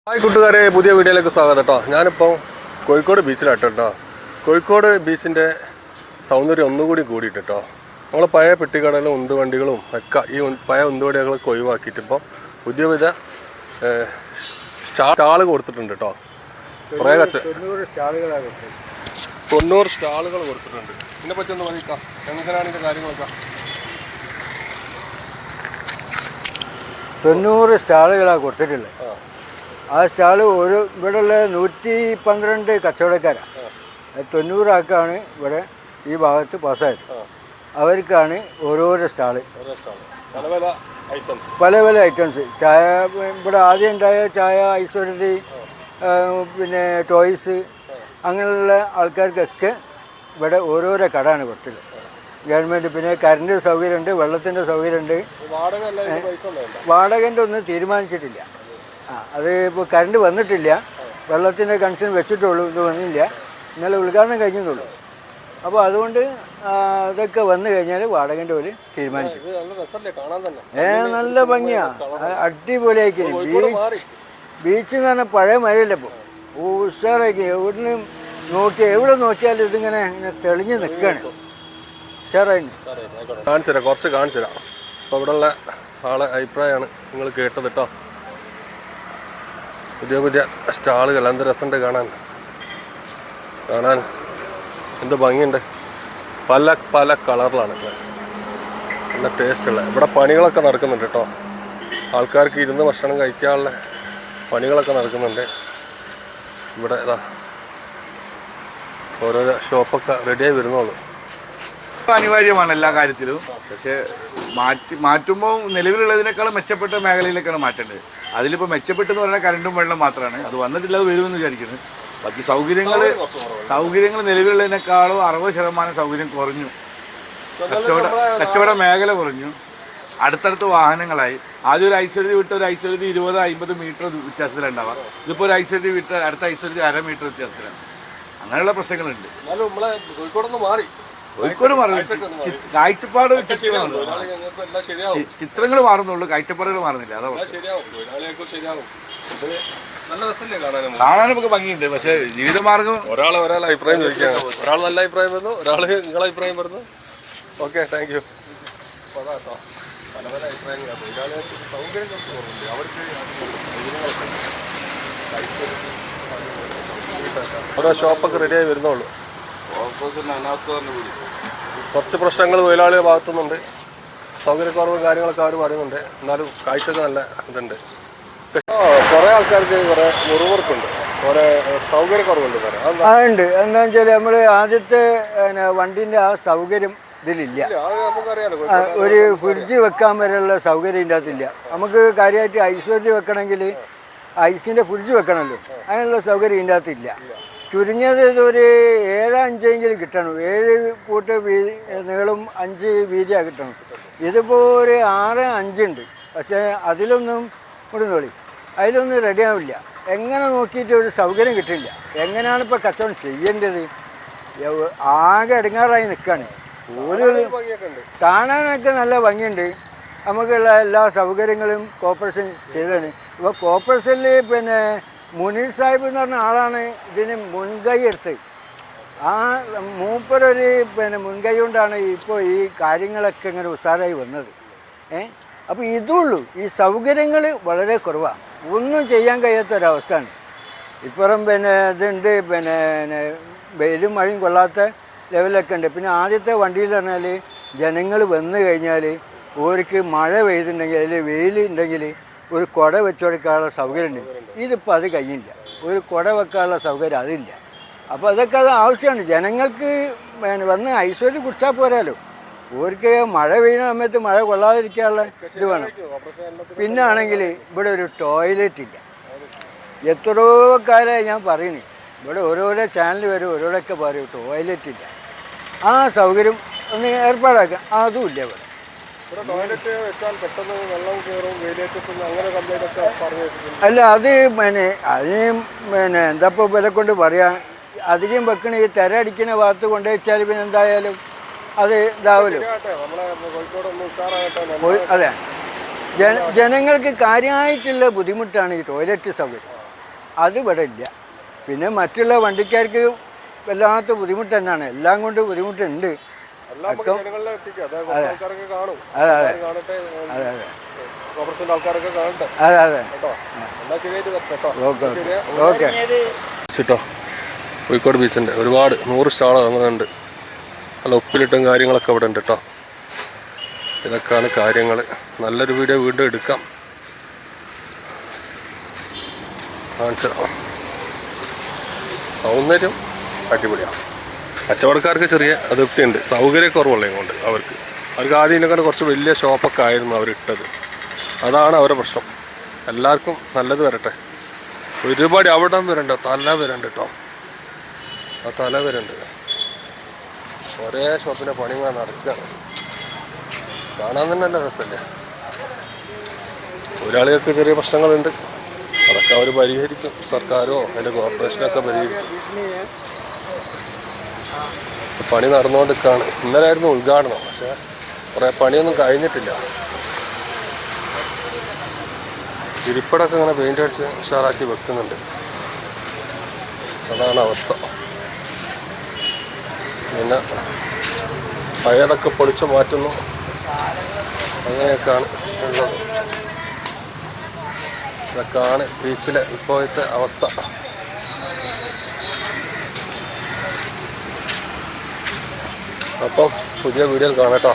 Hi കൂട്ടുകാരെ, പുതിയ വീഡിയോയിലേക്ക് സ്വാഗതം കേട്ടോ. ഞാനിപ്പോൾ കോഴിക്കോട് ബീച്ചിലാട്ടോ കേട്ടോ. കോഴിക്കോട് ബീച്ചിൻ്റെ സൗന്ദര്യം ഒന്നുകൂടി കൂടിയിട്ട് കേട്ടോ. നമ്മൾ പഴയ പെട്ടിക്കടലും ഉന്തുവണ്ടികളും ഒക്കെ ഈ പഴയ ഉന്തുവണ്ടികളൊക്കെ ഒഴിവാക്കിയിട്ട് ഇപ്പോൾ പുതിയ സ്റ്റാള് കൊടുത്തിട്ടുണ്ട് കേട്ടോ. കുറേ 90 സ്റ്റാളുകൾ കൊടുത്തിട്ടുണ്ട്. ഇതിനെപ്പറ്റി ഒന്ന് പറയാം, എങ്ങനെയാണ് ഇതിൻ്റെ കാര്യങ്ങളൊക്കെ? 90 സ്റ്റാളുകളാണ് കൊടുത്തിട്ടുള്ളത്. ആ സ്റ്റാള് ഇവിടെയുള്ള 112 കച്ചവടക്കാരാണ്. 90 ആൾക്കാണ് ഇവിടെ ഈ ഭാഗത്ത് പാസ്സായത്. അവർക്കാണ് ഓരോരോ സ്റ്റാള്, പല പല ഐറ്റംസ്. ചായ ഇവിടെ ആദ്യം ഉണ്ടായ ചായ, ഐശ്വര്യതി, പിന്നെ ടോയ്സ്, അങ്ങനെയുള്ള ആൾക്കാർക്കൊക്കെ ഇവിടെ ഓരോരോ കടയാണ് കൊടുത്തത് ഗവൺമെൻറ്. പിന്നെ കറണ്ട് സൗകര്യമുണ്ട്, വെള്ളത്തിൻ്റെ സൗകര്യമുണ്ട്. വാടകൻ്റെ ഒന്നും തീരുമാനിച്ചിട്ടില്ല. അത് ഇപ്പോൾ കറണ്ട് വന്നിട്ടില്ല, വെള്ളത്തിൻ്റെ കണക്ഷൻ വെച്ചിട്ടുള്ളൂ, ഇത് വന്നില്ല. ഇന്നലെ ഉദ്ഘാടനം കഴിഞ്ഞതുള്ളൂ. അപ്പോൾ അതുകൊണ്ട് അതൊക്കെ വന്നു കഴിഞ്ഞാൽ വാടകൻ്റെ പോലെ തീരുമാനിക്കും. നല്ല ഭംഗിയാണ്, അടിപൊളിയാക്കി. ബീച്ച് എന്ന് പറഞ്ഞാൽ പഴയ മഴയില്ല, ഇപ്പോൾ ഉഷാറാക്കി. എവിടെ നോക്കിയാലും ഇതിങ്ങനെ തെളിഞ്ഞ് നിൽക്കുകയാണ്. ഉഷാറായി കാണിച്ചു തരാം, കുറച്ച് കാണിച്ചു തരാം. അപ്പോൾ ഇവിടെയുള്ള ആളെ അഭിപ്രായമാണ് നിങ്ങൾ കേട്ടത് കേട്ടോ. പുതിയ സ്റ്റാളുകൾ എന്ത് രസമുണ്ട് കാണാൻ എന്ത് ഭംഗിയുണ്ട്. പല പല കളറിലാണ്, നല്ല ടേസ്റ്റുള്ള. ഇവിടെ പണികളൊക്കെ നടക്കുന്നുണ്ട് കേട്ടോ. ആൾക്കാർക്ക് ഇരുന്ന് ഭക്ഷണം കഴിക്കാനുള്ള പണികളൊക്കെ നടക്കുന്നുണ്ട് ഇവിടെ. ഇതാ ഓരോരോ ഷോപ്പൊക്കെ റെഡിയായി വരുന്നുള്ളൂ. അനിവാര്യമാണ് എല്ലാ കാര്യത്തിലും. പക്ഷേ മാറ്റുമ്പോൾ നിലവിലുള്ളതിനേക്കാളും മെച്ചപ്പെട്ട മേഖലയിലേക്കാണ് മാറ്റേണ്ടത്. അതിലിപ്പോൾ മെച്ചപ്പെട്ടെന്ന് പറഞ്ഞാൽ കറണ്ടും വെള്ളം മാത്രമാണ്. അത് വന്നിട്ടില്ല, അത് വരുമെന്ന് വിചാരിക്കുന്നത്. ബാക്കി സൗകര്യങ്ങൾ നിലവിലുള്ളതിനേക്കാളും 60% സൗകര്യം കുറഞ്ഞു. കച്ചവട മേഖല കുറഞ്ഞു. അടുത്തടുത്ത് വാഹനങ്ങളായി. ആദ്യം ഒരു ഐശ്വര്യ വിട്ട് ഒരു ഐശ്വര്യ 20-50 മീറ്റർ വ്യത്യാസത്തിലുണ്ടാവാം. ഇതിപ്പോൾ ഒരു ഐശ്വര്യ വിട്ട് അടുത്ത ഐശ്വര്യ 1/2 മീറ്റർ വ്യത്യാസത്തിലാണ്. അങ്ങനെയുള്ള പ്രശ്നങ്ങളുണ്ട്. കോഴിക്കോട് മാറും, കാഴ്ചപ്പാട് ചിത്രങ്ങൾ മാറുന്നുള്ളൂ, കാഴ്ചപ്പാടുകൾ മാറുന്നില്ല. അതാ കാണാൻ നമുക്ക് ഭംഗിയുണ്ട്. പക്ഷെ ജീവിതമാർഗം ഒരാൾ അഭിപ്രായം ചോദിക്കുകയാണ്. ഒരാൾ നല്ല അഭിപ്രായം വരുന്നു, ഒരാൾ നിങ്ങളെ അഭിപ്രായം വരുന്നു. Okay, thank you. അപ്പോൾ അതാട്ടോ, പല പല അഭിപ്രായങ്ങളാണ്. തൊഴിലാളികൾക്ക് സൗകര്യം കുറച്ച് കുറവുണ്ട്. അവർക്ക് ഓരോ ഷോപ്പൊക്കെ റെഡിയായി വരുന്നുള്ളൂ. കുറച്ച് പ്രശ്നങ്ങൾ തൊഴിലാളികളുടെ ഭാഗത്തുനിന്നുണ്ട്. സൗകര്യക്കുറവ് കാര്യങ്ങളൊക്കെ അവർ പറയുന്നുണ്ട്. എന്നാലും കാഴ്ചക്ക് നല്ല ഇതുണ്ട്. കുറേ ആൾക്കാർക്ക് കുറേ മുറിവുറുപ്പുണ്ട്, കുറേ സൗകര്യക്കുറവുണ്ട്. അതുണ്ട്. എന്താണെന്ന് വെച്ചാൽ നമ്മൾ ആദ്യത്തെ വണ്ടീൻ്റെ ആ സൗകര്യം ഇതിലില്ല. ഒരു ഫ്രിഡ്ജ് വെക്കാൻ വരെയുള്ള സൗകര്യം ഇതിൻ്റെ അകത്തില്ല. നമുക്ക് കാര്യമായിട്ട് ഐശ്വര്യ വെക്കണമെങ്കിൽ ഐസിൻ്റെ ഫ്രിഡ്ജ് വെക്കണമല്ലോ, അതിനുള്ള സൗകര്യം ഇതിൻ്റെ അകത്തില്ല. ചുരുങ്ങിയത് ഒരു 7-5 കിട്ടണം. 7 ഫൂട്ട് നീളം, 5 വീതിയാണ് കിട്ടണം. ഇതിപ്പോൾ ഒരു 6-5 ഉണ്ട്. പക്ഷേ അതിലൊന്നും അതിലൊന്നും റെഡിയാവില്ല. എങ്ങനെ നോക്കിയിട്ട് ഒരു സൗകര്യം കിട്ടില്ല. എങ്ങനെയാണ് ഇപ്പോൾ കച്ചവടം ചെയ്യേണ്ടത്? ആകെ ഇടങ്ങാറായി നിൽക്കുകയാണ്. കാണാനൊക്കെ നല്ല ഭംഗിയുണ്ട്. നമുക്കുള്ള എല്ലാ സൗകര്യങ്ങളും കോർപ്പറേഷൻ ചെയ്തതാണ്. ഇപ്പോൾ കോർപ്പറേഷനിൽ പിന്നെ മുനീർ സാഹിബ് എന്ന് പറഞ്ഞ ആളാണ് ഇതിന് മുൻകൈ എടുത്തത്. ആ മൂപ്പരൊരു മുൻകൈ കൊണ്ടാണ് ഇപ്പോൾ ഈ കാര്യങ്ങളൊക്കെ ഇങ്ങനെ ഉഷാറായി വന്നത്. അപ്പോൾ ഇതുള്ളൂ, ഈ സൗകര്യങ്ങൾ വളരെ കുറവാണ്. ഒന്നും ചെയ്യാൻ കഴിയാത്തൊരവസ്ഥയാണ്. ഇപ്പുറം ഇതുണ്ട്, വെയിലും മഴയും കൊള്ളാത്ത ലെവലൊക്കെ ഉണ്ട്. പിന്നെ ആദ്യത്തെ വണ്ടിയിൽ പറഞ്ഞാൽ ജനങ്ങൾ വന്നു കഴിഞ്ഞാൽ ഓർക്ക് മഴ പെയ്തിട്ടുണ്ടെങ്കിൽ അതിൽ വെയിലുണ്ടെങ്കിൽ ഒരു കുട വെച്ച് കൊടുക്കാനുള്ള സൗകര്യം ഉണ്ട്. ഇതിപ്പോൾ അത് കഴിയില്ല. ഒരു കുട വെക്കാനുള്ള സൗകര്യം അതില്ല. അപ്പോൾ അതൊക്കെ ആവശ്യമാണ്. ജനങ്ങൾക്ക് വന്ന് ഐശ്വര്യം കുടിച്ചാൽ പോരാലോ. ഓർക്ക് മഴ പെയ്യുന്ന സമയത്ത് മഴ കൊള്ളാതിരിക്കാനുള്ള ഇത് വേണം. പിന്നെ ആണെങ്കിൽ ഇവിടെ ഒരു ടോയ്ലറ്റ് ഇല്ല. എത്രയോ കാലമായി ഞാൻ പറയുന്നു. ഇവിടെ ഓരോരോ ചാനൽ വരും, ഓരോരൊക്കെ പറയും ടോയ്ലറ്റ് ഇല്ല. ആ സൗകര്യം ഒന്ന് ഏർപ്പാടാക്കാം. അതും ഇല്ല ഇവിടെ. അല്ല, അത് അതിന് എന്താപ്പോൾ വില കൊണ്ട് പറയാം. അധികം വെക്കണ ഈ തിര അടിക്കുന്ന ഭാഗത്ത് കൊണ്ടുവച്ചാൽ പിന്നെ എന്തായാലും അത് ഇതാവല്ലോ. അതെ, ജനങ്ങൾക്ക് കാര്യമായിട്ടുള്ള ബുദ്ധിമുട്ടാണ് ഈ ടോയ്ലറ്റ് സൗകര്യം. അത് ഇവിടെ ഇല്ല. പിന്നെ മറ്റുള്ള വണ്ടിക്കാർക്ക് വല്ലാത്ത ബുദ്ധിമുട്ട് തന്നെയാണ്, എല്ലാം കൊണ്ട് ബുദ്ധിമുട്ടുണ്ട്. അതെ അതെ അതെ അതെ അതെ അതെ ഓക്കെ ഓക്കെ. കേട്ടോ കോഴിക്കോട് ബീച്ചിൻ്റെ ഒരുപാട് 100 സ്റ്റാൾ അങ്ങനെയുണ്ട്. നല്ല ഉപ്പിലിട്ടും കാര്യങ്ങളൊക്കെ അവിടെ ഉണ്ട് കേട്ടോ. ഇതൊക്കെയാണ് കാര്യങ്ങൾ. നല്ലൊരു വീഡിയോ വീണ്ടും എടുക്കാം, കാണിച്ചിടാം. സൗന്ദര്യം അടിപൊളിയാണ്. കച്ചവടക്കാർക്ക് ചെറിയ അതൃപ്തിയുണ്ട്, സൗകര്യക്കുറവുള്ളത് കൊണ്ട്. അവർക്ക് ആദ്യം ഇതിനെക്കാണ്ട് കുറച്ച് വലിയ ഷോപ്പൊക്കെ ആയിരുന്നു അവരിട്ടത്. അതാണ് അവരുടെ പ്രശ്നം. എല്ലാവർക്കും നല്ലത് വരട്ടെ. ഒരുപാട് അവിടെ വരണ്ട, തല വരണ്ട് കേട്ടോ. ആ തല വരണ്ട്. ഒരേ ഷോപ്പിൻ്റെ പണി നടക്കുകയാണ്. കാണാൻ തന്നെ നല്ല രസമല്ലേ. തൊഴിലാളികൾക്ക് ചെറിയ പ്രശ്നങ്ങളുണ്ട്, അതൊക്കെ അവർ പരിഹരിക്കും. സർക്കാരോ അതിൻ്റെ കോർപ്പറേഷനൊക്കെ പരിഹരിക്കും. പണി നടന്നുകൊണ്ടിരിക്കുകയാണ്. ഇന്നലെ ആയിരുന്നു ഉദ്ഘാടനം, പക്ഷേ കുറേ പണിയൊന്നും കഴിഞ്ഞിട്ടില്ല. ഇരിപ്പടൊക്കെ ഇങ്ങനെ പെയിൻ്റ് അടിച്ച് ഉഷാറാക്കി വെക്കുന്നുണ്ട്. അതാണ് അവസ്ഥ. പിന്നെ പഴയതൊക്കെ പൊളിച്ചു മാറ്റുന്നു, അങ്ങനെയൊക്കെയാണ് ഉള്ളത്. ഇതൊക്കെയാണ് ബീച്ചിലെ ഇപ്പോഴത്തെ അവസ്ഥ. അപ്പം പുതിയ വീഡിയോയിൽ കാണാം കേട്ടോ.